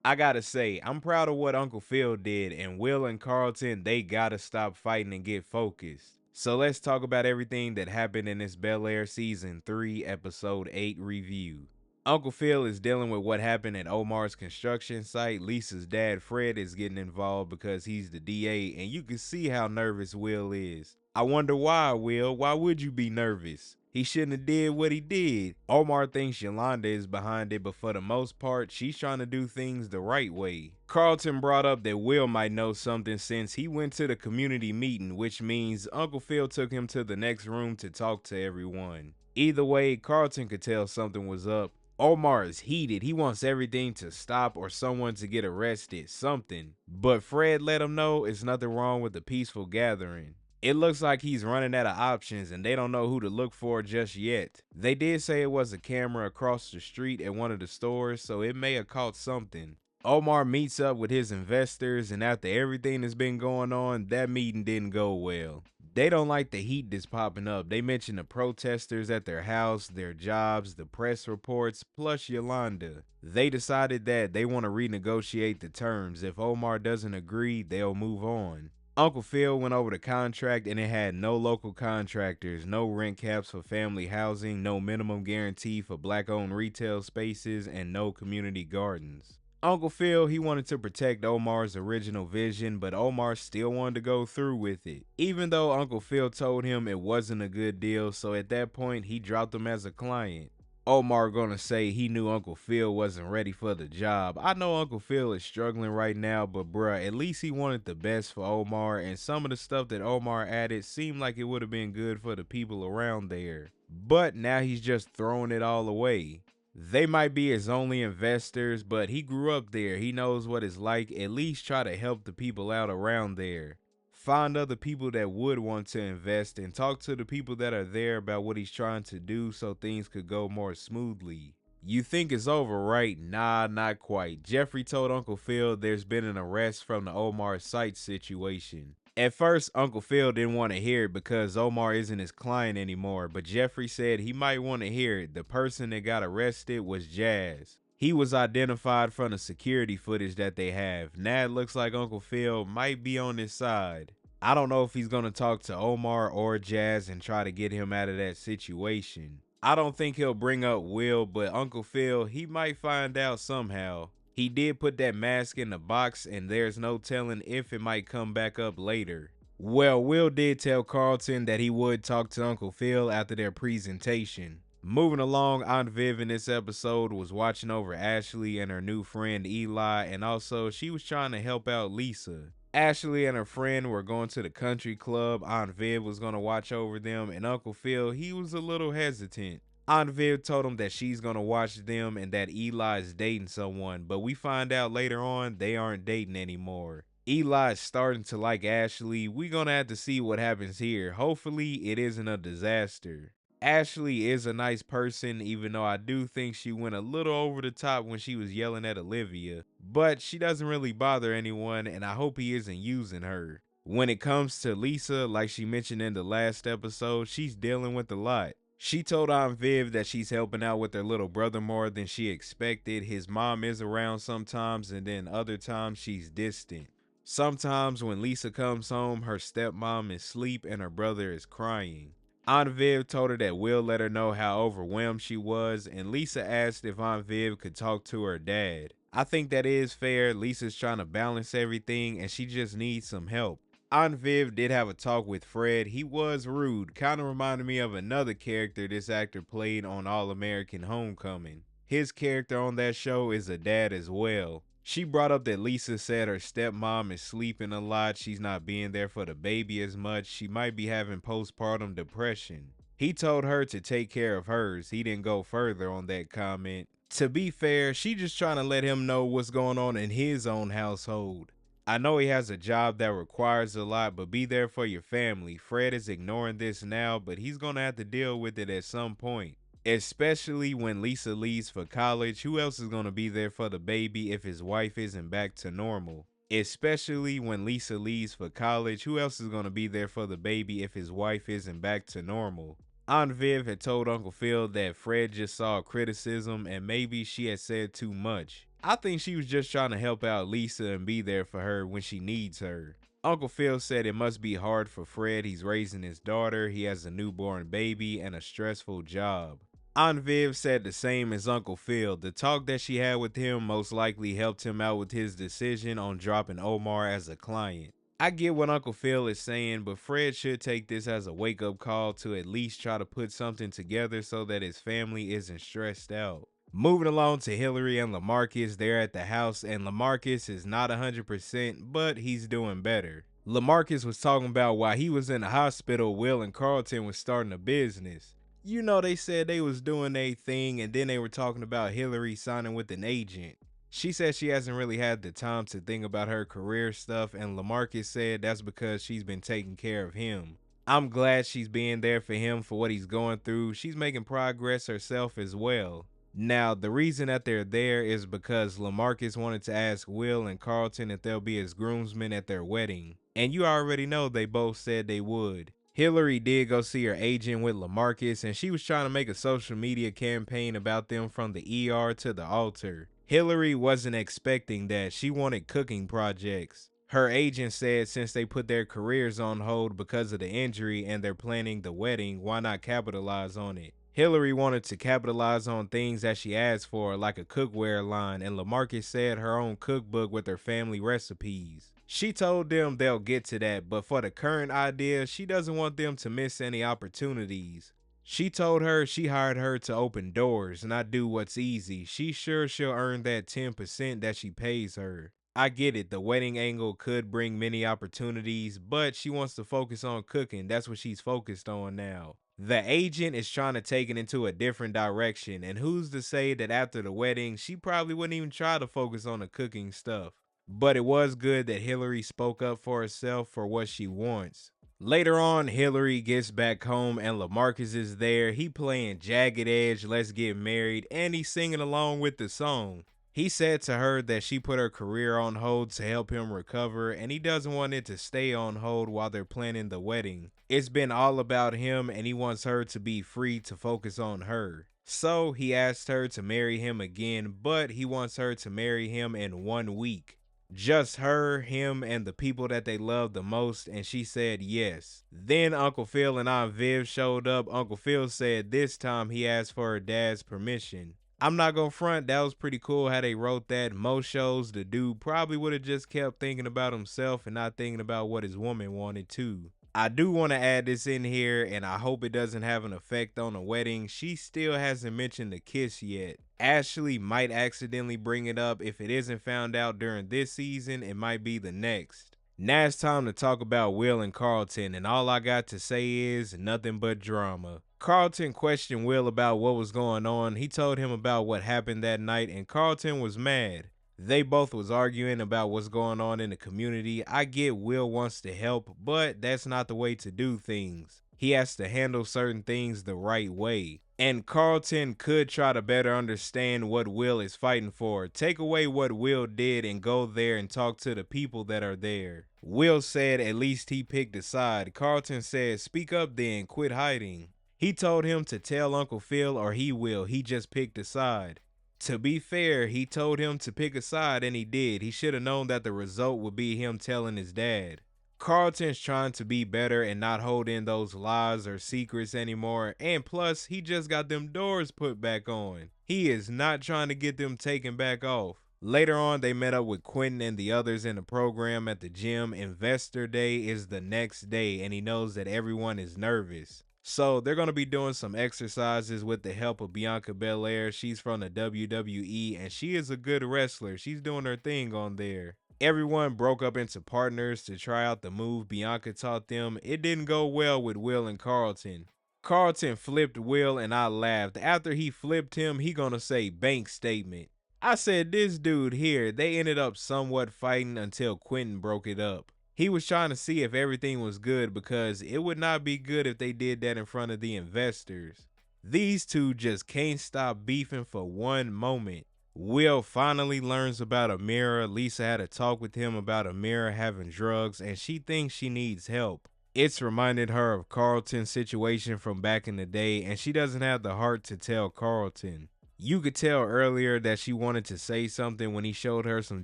I gotta say, I'm proud of what Uncle Phil did, and Will and Carlton, they gotta stop fighting and get focused. So let's talk about everything that happened in this Bel-Air Season 3, Episode 8 review. Uncle Phil is dealing with what happened at Omar's construction site. Lisa's dad, Fred, is getting involved because he's the DA, and you can see how nervous Will is. I wonder why, Will. Why would you be nervous? He shouldn't have did what he did. Omar thinks Yolanda is behind it, but for the most part, she's trying to do things the right way. Carlton brought up that Will might know something since he went to the community meeting, which means Uncle Phil took him to the next room to talk to everyone. Either way, Carlton could tell something was up. Omar is heated. He wants everything to stop or someone to get arrested, something. But Fred let him know it's nothing wrong with the peaceful gathering. It looks like he's running out of options and they don't know who to look for just yet. They did say it was a camera across the street at one of the stores, so it may have caught something. Omar meets up with his investors, and after everything that's been going on, that meeting didn't go well. They don't like the heat that's popping up. They mention the protesters at their house, their jobs, the press reports, plus Yolanda. They decided that they want to renegotiate the terms. If Omar doesn't agree, they'll move on. Uncle Phil went over the contract and it had no local contractors, no rent caps for family housing, no minimum guarantee for black-owned retail spaces, and no community gardens. Uncle Phil, he wanted to protect Omar's original vision, but Omar still wanted to go through with it, even though Uncle Phil told him it wasn't a good deal, so at that point, he dropped him as a client. Omar gonna say he knew Uncle Phil wasn't ready for the job. I know Uncle Phil is struggling right now, but bruh, at least he wanted the best for Omar, and some of the stuff that Omar added seemed like it would have been good for the people around there. But now he's just throwing it all away. They might be his only investors, but he grew up there. He knows what it's like. At least try to help the people out around there. Find other people that would want to invest and talk to the people that are there about what he's trying to do so things could go more smoothly. You think it's over, right? Nah, not quite. Jeffrey told Uncle Phil there's been an arrest from the Omar site situation. At first, Uncle Phil didn't want to hear it because Omar isn't his client anymore, but Jeffrey said he might want to hear it. The person that got arrested was Jazz. He was identified from the security footage that they have. Now it looks like Uncle Phil might be on his side. I don't know if he's going to talk to Omar or Jazz and try to get him out of that situation. I don't think he'll bring up Will, but Uncle Phil, he might find out somehow. He did put that mask in the box, and there's no telling if it might come back up later. Well, Will did tell Carlton that he would talk to Uncle Phil after their presentation. Moving along, Aunt Viv in this episode was watching over Ashley and her new friend Eli, and also she was trying to help out Lisa. Ashley and her friend were going to the country club. Aunt Viv was going to watch over them, and Uncle Phil, he was a little hesitant. Aunt Viv told him that she's going to watch them and that Eli is dating someone, but we find out later on they aren't dating anymore. Eli is starting to like Ashley. We're going to have to see what happens here. Hopefully it isn't a disaster. Ashley is a nice person, even though I do think she went a little over the top when she was yelling at Olivia, but she doesn't really bother anyone, and I hope he isn't using her. When it comes to Lisa, like she mentioned in the last episode, she's dealing with a lot. She told Aunt Viv that she's helping out with her little brother more than she expected. His mom is around sometimes, and then other times she's distant. Sometimes when Lisa comes home, her stepmom is asleep and her brother is crying. Aunt Viv told her that Will let her know how overwhelmed she was, and Lisa asked if Aunt Viv could talk to her dad. I think that is fair. Lisa's trying to balance everything and she just needs some help. Aunt Viv did have a talk with Fred. He was rude, kind of reminded me of another character this actor played on All American Homecoming. His character on that show is a dad as well. She brought up that Lisa said her stepmom is sleeping a lot, she's not being there for the baby as much, she might be having postpartum depression. He told her to take care of hers. He didn't go further on that comment. To be fair, she just trying to let him know what's going on in his own household. I know he has a job that requires a lot, but be there for your family. Fred is ignoring this now, but he's going to have to deal with it at some point. Especially when Lisa leaves for college, who else is going to be there for the baby if his wife isn't back to normal? Especially when Lisa leaves for college, who else is going to be there for the baby if his wife isn't back to normal? Aunt Viv had told Uncle Phil that Fred just saw criticism and maybe she had said too much. I think she was just trying to help out Lisa and be there for her when she needs her. Uncle Phil said it must be hard for Fred. He's raising his daughter, he has a newborn baby, and a stressful job. Aunt Viv said the same as Uncle Phil. The talk that she had with him most likely helped him out with his decision on dropping Omar as a client. I get what Uncle Phil is saying, but Fred should take this as a wake-up call to at least try to put something together so that his family isn't stressed out. Moving along to Hillary and LaMarcus, they're at the house, and LaMarcus is not 100%, but he's doing better. LaMarcus was talking about while he was in the hospital, Will and Carlton was starting a business. You know, they said they was doing their thing, and then they were talking about Hillary signing with an agent. She said she hasn't really had the time to think about her career stuff, and LaMarcus said that's because she's been taking care of him. I'm glad she's being there for him for what he's going through. She's making progress herself as well. Now, the reason that they're there is because LaMarcus wanted to ask Will and Carlton if they'll be his groomsmen at their wedding. And you already know they both said they would. Hillary did go see her agent with LaMarcus, and she was trying to make a social media campaign about them from the ER to the altar. Hillary wasn't expecting that. She wanted cooking projects. Her agent said since they put their careers on hold because of the injury and they're planning the wedding, why not capitalize on it? Hillary wanted to capitalize on things that she asked for, like a cookware line, and LaMarcus said her own cookbook with her family recipes. She told them they'll get to that, but for the current idea, she doesn't want them to miss any opportunities. She told her she hired her to open doors, not do what's easy. She's sure she'll earn that 10% that she pays her. I get it, the wedding angle could bring many opportunities, but she wants to focus on cooking. That's what she's focused on now. The agent is trying to take it into a different direction, and who's to say that after the wedding, she probably wouldn't even try to focus on the cooking stuff. But it was good that Hillary spoke up for herself for what she wants. Later on, Hillary gets back home and LaMarcus is there. He playing Jagged Edge, Let's Get Married, and he's singing along with the song. He said to her that she put her career on hold to help him recover, and he doesn't want it to stay on hold while they're planning the wedding. It's been all about him, and he wants her to be free to focus on her. So he asked her to marry him again, but he wants her to marry him in 1 week. Just her, him, and the people that they love the most, and she said yes. Then Uncle Phil and Aunt Viv showed up. Uncle Phil said this time he asked for her dad's permission. I'm not gonna front, that was pretty cool how they wrote that. Most shows, the dude probably would have just kept thinking about himself and not thinking about what his woman wanted too. I do want to add this in here, and I hope it doesn't have an effect on the wedding. She still hasn't mentioned the kiss yet. Ashley might accidentally bring it up. If it isn't found out during this season, it might be the next. Now it's time to talk about Will and Carlton, and all I got to say is nothing but drama. Carlton questioned Will about what was going on. He told him about what happened that night, and Carlton was mad. They both was arguing about what's going on in the community. I get Will wants to help, but that's not the way to do things. He has to handle certain things the right way. And Carlton could try to better understand what Will is fighting for. Take away what Will did and go there and talk to the people that are there. Will said at least he picked a side. Carlton said, speak up then, quit hiding. He told him to tell Uncle Phil or he will. He just picked a side. To be fair, he told him to pick a side and he did. He should have known that the result would be him telling his dad. Carlton's trying to be better and not hold in those lies or secrets anymore. And plus, he just got them doors put back on. He is not trying to get them taken back off. Later on, they met up with Quentin and the others in the program at the gym. Investor Day is the next day and he knows that everyone is nervous. So they're going to be doing some exercises with the help of Bianca Bel-Air. She's from the WWE and she is a good wrestler. She's doing her thing on there. Everyone broke up into partners to try out the move Bianca taught them. It didn't go well with Will and Carlton. Carlton flipped Will and I laughed. After he flipped him, he gonna say bank statement. I said this dude here, they ended up somewhat fighting until Quentin broke it up. He was trying to see if everything was good because it would not be good if they did that in front of the investors. These two just can't stop beefing for one moment. Will finally learns about Amira. Lisa had a talk with him about Amira having drugs and she thinks she needs help. It's reminded her of Carlton's situation from back in the day and she doesn't have the heart to tell Carlton. You could tell earlier that she wanted to say something when he showed her some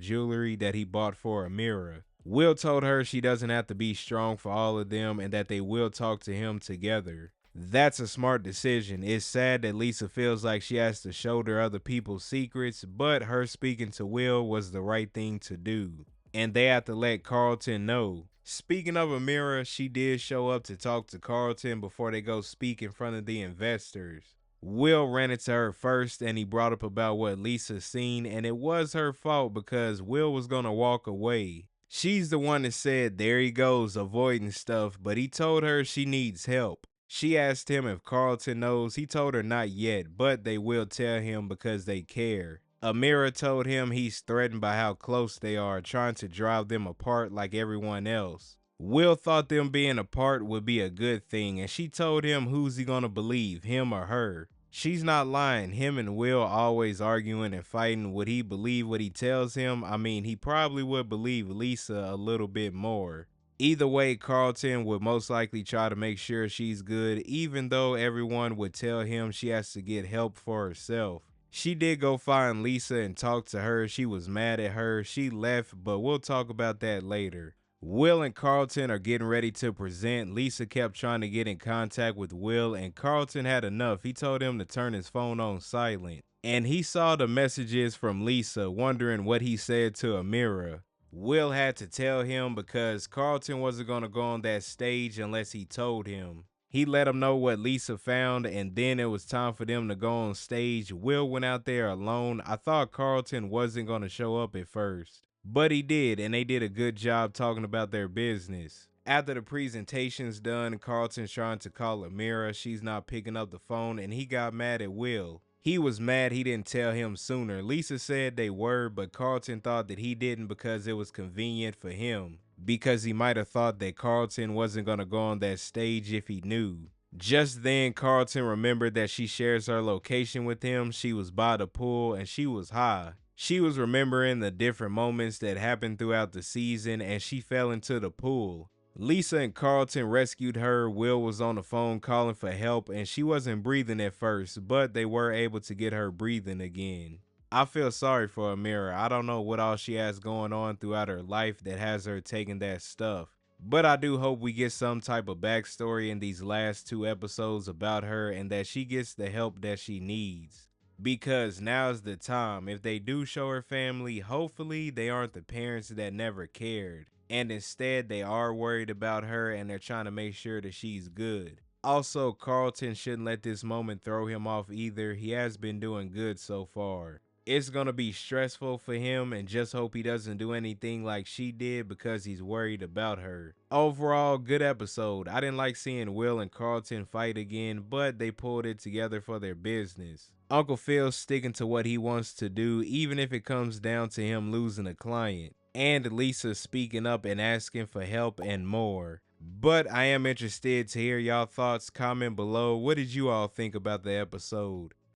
jewelry that he bought for Amira. Will told her she doesn't have to be strong for all of them and that they will talk to him together. That's a smart decision. It's sad that Lisa feels like she has to shoulder other people's secrets, but her speaking to Will was the right thing to do. And they have to let Carlton know. Speaking of Amira, she did show up to talk to Carlton before they go speak in front of the investors. Will ran into her first and he brought up about what Lisa seen, and it was her fault because Will was gonna walk away. She's the one that said there he goes avoiding stuff, but he told her she needs help. She asked him if Carlton knows. He told her not yet, but they will tell him because they care. Amira told him he's threatened by how close they are, trying to drive them apart like everyone else. Will thought them being apart would be a good thing, and she told him who's he gonna believe, him or her. She's not lying. Him and Will always arguing and fighting. Would he believe what he tells him? I mean, he probably would believe Lisa a little bit more. Either way, Carlton would most likely try to make sure she's good, even though everyone would tell him she has to get help for herself. She did go find Lisa and talk to her. She was mad at her. She left, but we'll talk about that later. Will and Carlton are getting ready to present. Lisa kept trying to get in contact with Will, and Carlton had enough. He told him to turn his phone on silent. And he saw the messages from Lisa, wondering what he said to Amira. Will had to tell him because Carlton wasn't going to go on that stage unless he told him. He let him know what Lisa found, and then it was time for them to go on stage. Will went out there alone. I thought Carlton wasn't going to show up at first, but he did, and they did a good job talking about their business. After the presentation's done, Carlton's trying to call Amira. She's not picking up the phone, and he got mad at Will. He was mad he didn't tell him sooner. Lisa said they were, but Carlton thought that he didn't because it was convenient for him. Because he might have thought that Carlton wasn't going to go on that stage if he knew. Just then, Carlton remembered that she shares her location with him. She was by the pool and she was high. She was remembering the different moments that happened throughout the season and she fell into the pool. Lisa and Carlton rescued her. Will was on the phone calling for help and she wasn't breathing at first, but they were able to get her breathing again. I feel sorry for Amira. I don't know what all she has going on throughout her life that has her taking that stuff. But I do hope we get some type of backstory in these last 2 episodes about her and that she gets the help that she needs. Because now's the time. If they do show her family, hopefully they aren't the parents that never cared. And instead they are worried about her and they're trying to make sure that she's good. Also, Carlton shouldn't let this moment throw him off either. He has been doing good so far. It's gonna be stressful for him and just hope he doesn't do anything like she did because he's worried about her. Overall, good episode. I didn't like seeing Will and Carlton fight again, but they pulled it together for their business. Uncle Phil's sticking to what he wants to do, even if it comes down to him losing a client. And Lisa speaking up and asking for help and more. But I am interested to hear y'all thoughts. Comment below. What did you all think about the episode?